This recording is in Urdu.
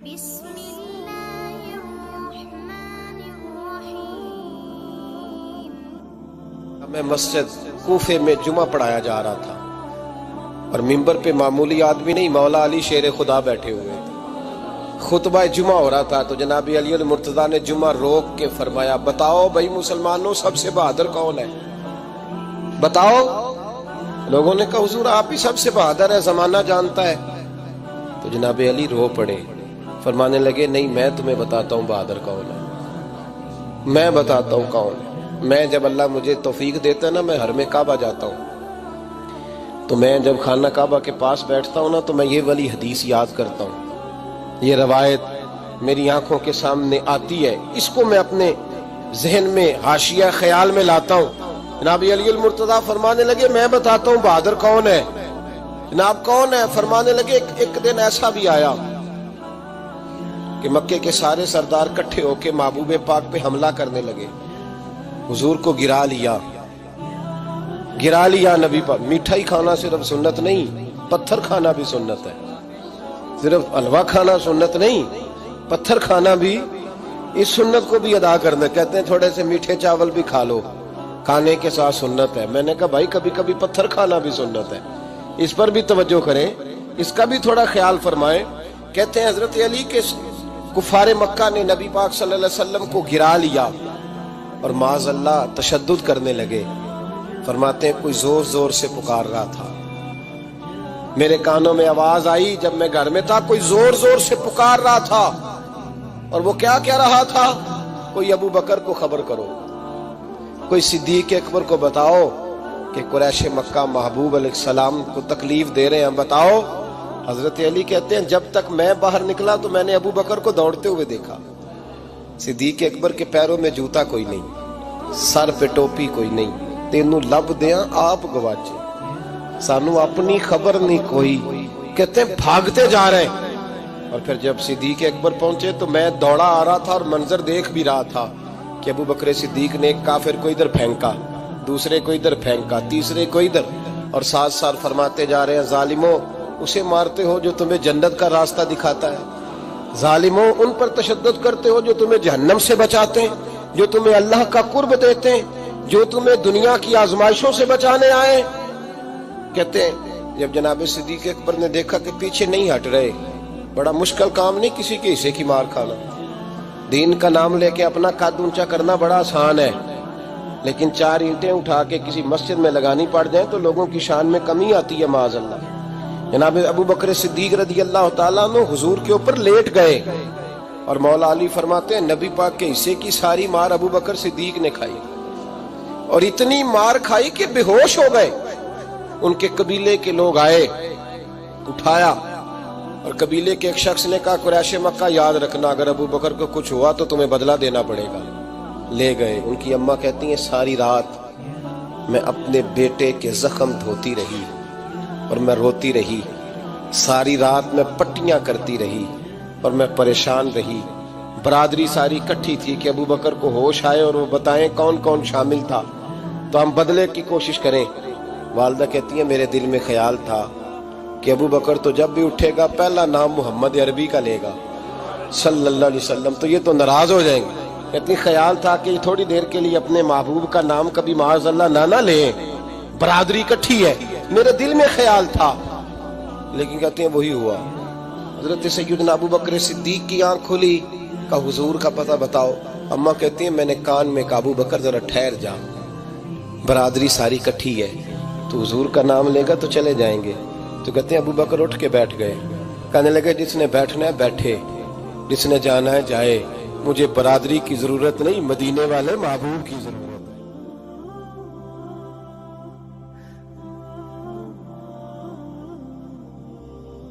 بسم اللہ الرحمن الرحیم۔ میں مسجد کوفے میں جمعہ پڑھایا جا رہا تھا اور ممبر پہ معمولی آدمی نہیں، مولا علی شیر خدا بیٹھے ہوئے تھے۔ خطبہ جمعہ ہو رہا تھا تو جناب علی المرتضیٰ نے جمعہ روک کے فرمایا، بتاؤ بھائی مسلمانوں سب سے بہادر کون ہے؟ بتاؤ۔ لوگوں نے کہا حضور آپ ہی سب سے بہادر ہے، زمانہ جانتا ہے۔ تو جناب علی رو پڑے، فرمانے لگے نہیں، میں تمہیں بتاتا ہوں بہادر کون ہے، میں بتاتا ہوں کون ہے۔ میں جب اللہ مجھے توفیق دیتا ہے نا، میں حرم کعبہ جاتا ہوں تو میں جب خانہ کعبہ کے پاس بیٹھتا ہوں نا تو میں یہ والی حدیث یاد کرتا ہوں، یہ روایت میری آنکھوں کے سامنے آتی ہے، اس کو میں اپنے ذہن میں حاشیہ خیال میں لاتا ہوں۔ جناب علی المرتضیٰ فرمانے لگے میں بتاتا ہوں بہادر کون ہے۔ جناب کون ہے؟ فرمانے لگے ایک دن ایسا بھی آیا کہ مکے کے سارے سردار کٹھے ہو کے محبوب پاک پہ حملہ کرنے لگے، حضور کو گرا لیا نبی پاک۔ میٹھا ہی کھانا صرف سنت نہیں، پتھر کھانا بھی سنت ہے، صرف حلوہ کھانا سنت نہیں، پتھر کھانا بھی اس سنت کو بھی ادا کرنا۔ کہتے ہیں تھوڑے سے میٹھے چاول بھی کھا لو، کھانے کے ساتھ سنت ہے۔ میں نے کہا بھائی کبھی کبھی پتھر کھانا بھی سنت ہے، اس پر بھی توجہ کریں، اس کا بھی تھوڑا خیال فرمائیں۔ کہتے ہیں حضرت علی کے کفار مکہ نے نبی پاک صلی اللہ علیہ وسلم کو گرا لیا اور معاذ اللہ تشدد کرنے لگے۔ فرماتے ہیں کوئی زور زور سے پکار رہا تھا، میرے کانوں میں آواز آئی جب میں گھر میں تھا، کوئی زور زور سے پکار رہا تھا، اور وہ کیا کہہ رہا تھا؟ کوئی ابو بکر کو خبر کرو، کوئی صدیق اکبر کو بتاؤ کہ قریش مکہ محبوب علیہ السلام کو تکلیف دے رہے ہیں، بتاؤ۔ حضرت علی کہتے ہیں جب تک میں باہر نکلا تو میں نے ابو بکر کو دوڑتے ہوئے دیکھا، صدیق اکبر کے پیروں میں جوتا کوئی نہیں، سر پہ ٹوپی کوئی نہیں، تینوں لب دیاں آپ گواچے، سانو اپنی خبر نہیں کوئی۔ کہتے ہیں بھاگتے جا رہے ہیں، اور پھر جب صدیق اکبر پہنچے تو میں دوڑا آ رہا تھا اور منظر دیکھ بھی رہا تھا کہ ابو بکر صدیق نے ایک کافر کو ادھر پھینکا، دوسرے کو ادھر پھینکا، تیسرے کو ادھر، اور ساتھ ساتھ فرماتے جا رہے ہیں ظالموں اسے مارتے ہو جو تمہیں جنت کا راستہ دکھاتا ہے، ظالموں ان پر تشدد کرتے ہو جو تمہیں جہنم سے بچاتے ہیں، جو تمہیں اللہ کا قرب دیتے ہیں، جو تمہیں دنیا کی آزمائشوں سے بچانے آئے۔ کہتے ہیں جب جناب صدیق اکبر نے دیکھا کہ پیچھے نہیں ہٹ رہے، بڑا مشکل کام نہیں کسی کے حصے کی مار کھانا، دین کا نام لے کے اپنا قد اونچا کرنا بڑا آسان ہے، لیکن 4 اینٹیں اٹھا کے کسی مسجد میں لگانی پڑ جائیں تو لوگوں کی شان میں کمی آتی ہے معاذ اللہ۔ جناب ابو بکر صدیق رضی اللہ تعالیٰ عنہ حضور کے اوپر لیٹ گئے، اور مولا علی فرماتے ہیں نبی پاک کے حصے کی ساری مار ابو بکر صدیق نے کھائی، اور اتنی مار کھائی کہ بے ہوش ہو گئے۔ ان کے قبیلے کے لوگ آئے، اٹھایا، اور قبیلے کے ایک شخص نے کہا قریش مکہ یاد رکھنا اگر ابو بکر کو کچھ ہوا تو تمہیں بدلہ دینا پڑے گا۔ لے گئے۔ ان کی اماں کہتی ہیں ساری رات میں اپنے بیٹے کے زخم دھوتی رہی اور میں روتی رہی، ساری رات میں پٹیاں کرتی رہی اور میں پریشان رہی۔ برادری ساری کٹھی تھی کہ ابو بکر کو ہوش آئے اور وہ بتائیں کون کون شامل تھا تو ہم بدلے کی کوشش کریں۔ والدہ کہتی ہیں میرے دل میں خیال تھا کہ ابو بکر تو جب بھی اٹھے گا پہلا نام محمد عربی کا لے گا صلی اللہ علیہ وسلم، تو یہ تو ناراض ہو جائیں گے۔ کہتی خیال تھا کہ تھوڑی دیر کے لیے اپنے محبوب کا نام کبھی معاذ اللہ نہ لیں، برادری کٹھی ہے، میرے دل میں خیال تھا، لیکن کہتے ہیں وہی ہوا۔ حضرت سیدنا ابو بکر صدیق کی آنکھ کھلی، کہا حضور کا پتہ بتاؤ۔ اماں کہتی ہیں میں نے کان میں کہا ابو بکر ذرا ٹھہر جا، برادری ساری کٹھی ہے، تو حضور کا نام لے گا تو چلے جائیں گے۔ تو کہتے ہیں ابو بکر اٹھ کے بیٹھ گئے، کہنے لگے جس نے بیٹھنا ہے بیٹھے، جس نے جانا ہے جائے، مجھے برادری کی ضرورت نہیں، مدینے والے محبوب کی ضرورت ہے۔